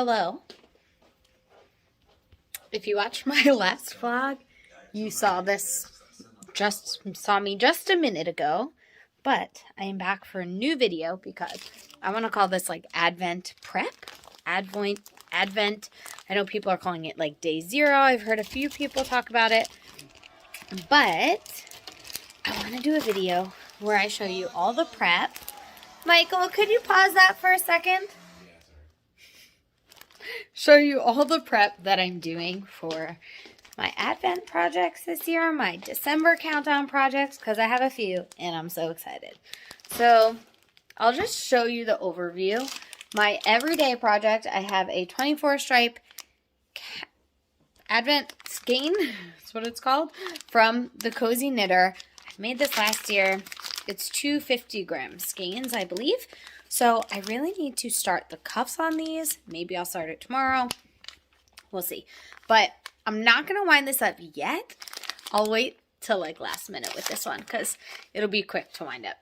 Hello. If you watched my last vlog, you saw me just a minute ago, but I am back for a new video because I want to call this like Advent prep, Advent. I know people are calling it like day 0. I've heard a few people talk about it, but I want to do a video where I show you all the prep. Michael, could you pause that for a second? Show you all the prep that I'm doing for my Advent projects this year, my December countdown projects, because I have a few and I'm so excited. So I'll just show you the overview. My everyday project, I have a 24 stripe Advent skein, that's what it's called, from the Cozy Knitter. I made this last year. It's 250-gram skeins, I believe. So I really need to start the cuffs on these. Maybe I'll start it tomorrow. We'll see. But I'm not going to wind this up yet. I'll wait till like last minute with this one because it'll be quick to wind up.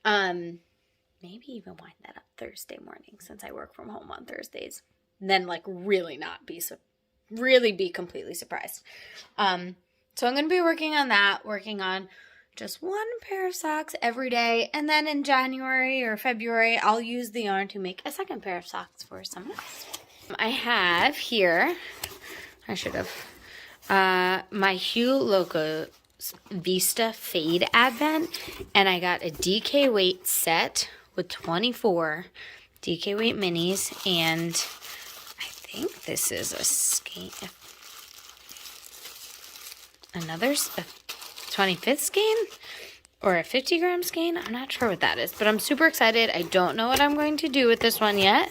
Maybe even wind that up Thursday morning since I work from home on Thursdays. And then like really be completely surprised. So I'm going to be working on that, working on just one pair of socks every day, and then in January or February, I'll use the yarn to make a second pair of socks for someone else. I have here, my Hue Loco Vista Fade Advent, and I got a DK weight set with 24 DK weight minis, and I think this is a skein, another 25th skein or a 50-gram skein. I'm not sure what that is, but I'm super excited. I don't know what I'm going to do with this one yet.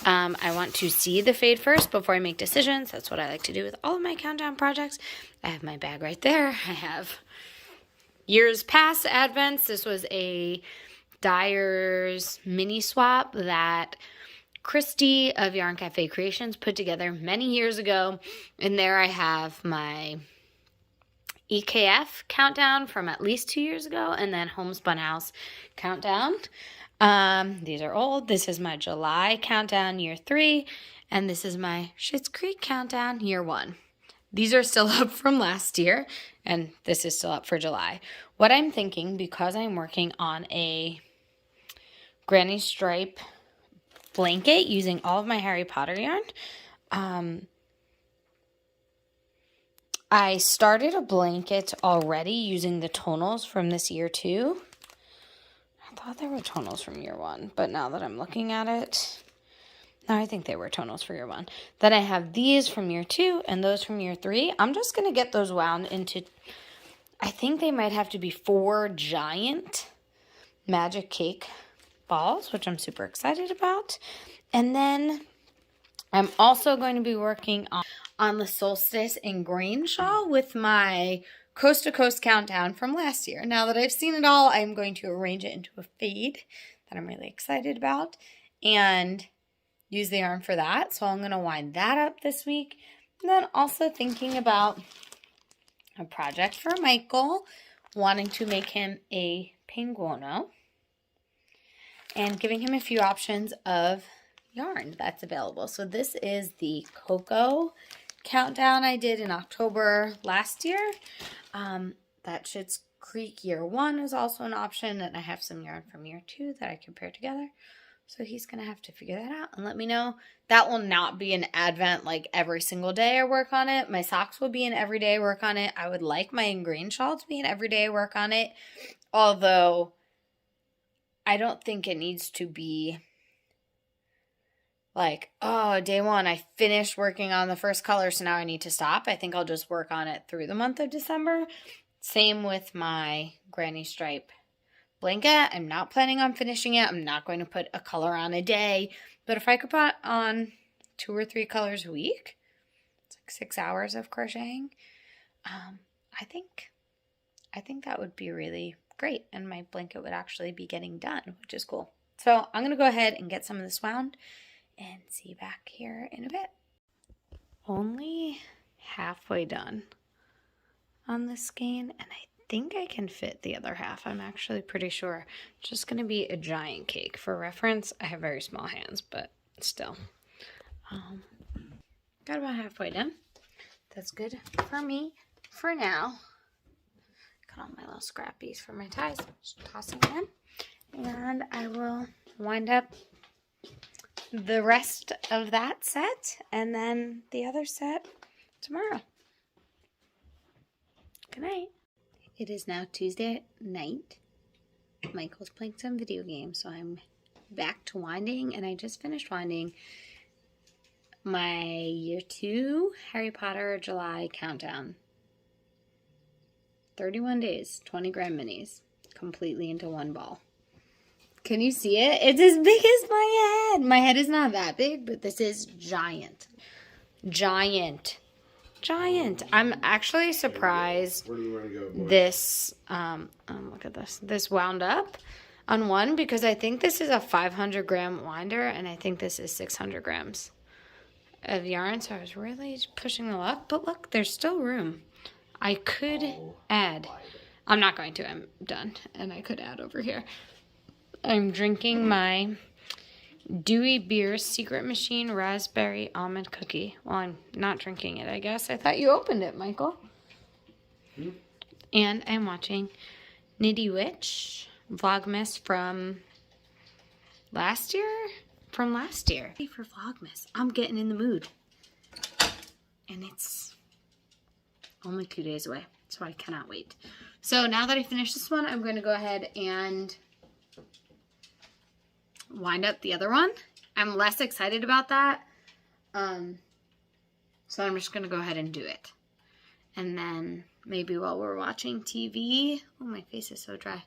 I want to see the fade first before I make decisions. That's what I like to do with all of my countdown projects. I have my bag right there. I have years past Advents. This was a Dyer's mini swap that Christy of Yarn Cafe Creations put together many years ago. And there I have my EKF countdown from at least 2 years ago, and then Homespun House countdown. These are old. This is my July countdown, year 3, and this is my Schitt's Creek countdown, year 1. These are still up from last year, and this is still up for July. What I'm thinking, because I'm working on a granny stripe blanket using all of my Harry Potter yarn, I started a blanket already using the tonals from this year 2. I thought they were tonals from year 1, but now that I'm looking at it, no, I think they were tonals for year 1. Then I have these from year 2 and those from year 3. I'm just going to get those wound into, I think they might have to be 4 giant magic cake balls, which I'm super excited about. And then I'm also going to be working on the solstice and grain shawl with my coast to coast countdown from last year. Now that I've seen it all, I'm going to arrange it into a fade that I'm really excited about and use the yarn for that. So I'm going to wind that up this week. And then also thinking about a project for Michael, wanting to make him a pinguono and giving him a few options of yarn that's available. So this is the Cocoa countdown I did in October last year. That Schitt's Creek year 1 is also an option, and I have some yarn from year 2 that I can pair together. So he's going to have to figure that out and let me know. That will not be an Advent like every single day I work on it. My socks will be an everyday work on it. I would like my ingrained shawl to be an everyday work on it, although I don't think it needs to be like, oh, day 1, I finished working on the first color, so now I need to stop. I think I'll just work on it through the month of December. Same with my granny stripe blanket. I'm not planning on finishing it. I'm not going to put a color on a day. But if I could put on 2 or 3 colors a week, it's like 6 hours of crocheting, I think that would be really great. And my blanket would actually be getting done, which is cool. So I'm going to go ahead and get some of this wound and see you back here in a bit. Only halfway done on this skein, and I think I can fit the other half. I'm actually pretty sure. It's just going to be a giant cake. For reference, I have very small hands, but still. Got about halfway done. That's good for me for now. Got all my little scrappies for my ties. Just tossing them. And I will wind up the rest of that set and then the other set tomorrow. Good night. It is now Tuesday night. Michael's playing some video games, so I'm back to winding, and I just finished winding my year 2 Harry Potter July countdown. 31 days, 20 gram minis, completely into one ball. Can you see it? It's as big as my head. My head is not that big, but this is giant. Giant. I'm actually surprised this, look at this. This wound up on one because I think this is a 500 gram winder and I think this is 600 grams of yarn. So I was really pushing the luck, but look, there's still room. I could add. I'm not going to. I'm done. And I could add over here. I'm drinking my Dewey Beer Secret Machine Raspberry Almond Cookie. Well, I'm not drinking it, I guess. I thought you opened it, Michael. And I'm watching Nitty Witch Vlogmas from last year? For Vlogmas. I'm getting in the mood. And it's only 2 days away, so I cannot wait. So now that I finish this one, I'm going to go ahead and wind up the other one. I'm less excited about that. So I'm just going to go ahead and do it. And then maybe while we're watching TV, oh, my face is so dry.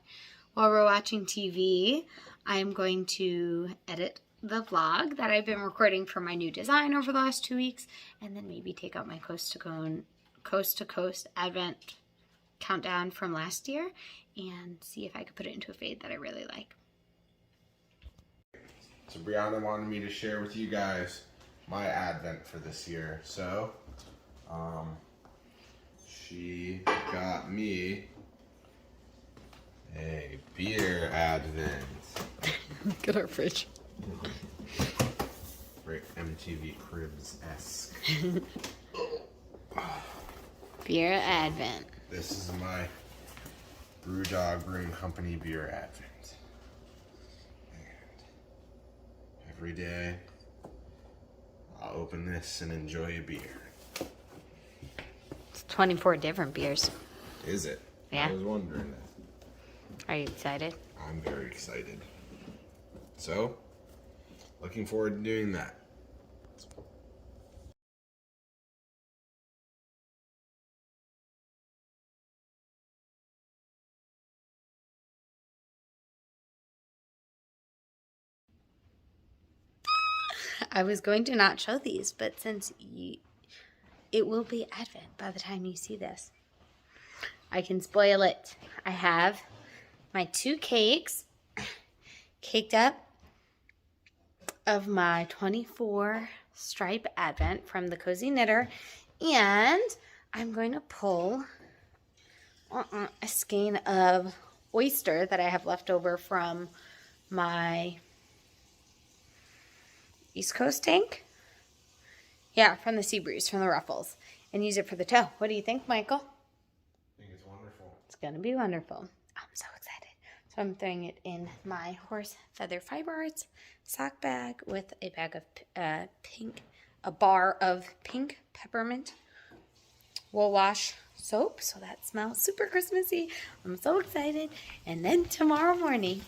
While we're watching TV, I'm going to edit the vlog that I've been recording for my new design over the last 2 weeks. And then maybe take out my coast to coast Advent countdown from last year and see if I could put it into a fade that I really like. So Brianna wanted me to share with you guys my Advent for this year. So, she got me a beer Advent. Look at our fridge. Very MTV Cribs-esque. Beer Advent. This is my Brewdog Brewing Company beer Advent. Every day, I'll open this and enjoy a beer. It's 24 different beers. Is it? Yeah. I was wondering that. Are you excited? I'm very excited. So, looking forward to doing that. I was going to not show these, but since it will be Advent by the time you see this, I can spoil it. I have my 2 cakes caked up of my 24 stripe Advent from the Cozy Knitter, and I'm going to pull a skein of oyster that I have left over from my East Coast tank. Yeah, from the Sea Breeze, from the Ruffles, and use it for the toe. What do you think, Michael? I think it's wonderful. It's going to be wonderful. I'm so excited. So I'm throwing it in my horse feather fiber arts sock bag with a bag of a bar of pink peppermint wool wash soap. So that smells super Christmassy. I'm so excited. And then tomorrow morning,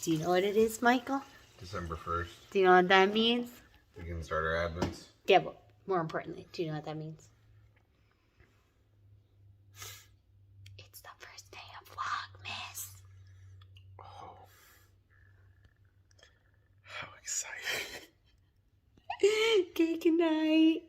do you know what it is, Michael? December 1st. Do you know what that means? We can start our Advents. Yeah, but more importantly, do you know what that means? It's the first day of Vlogmas. Oh. How exciting. Okay, good night.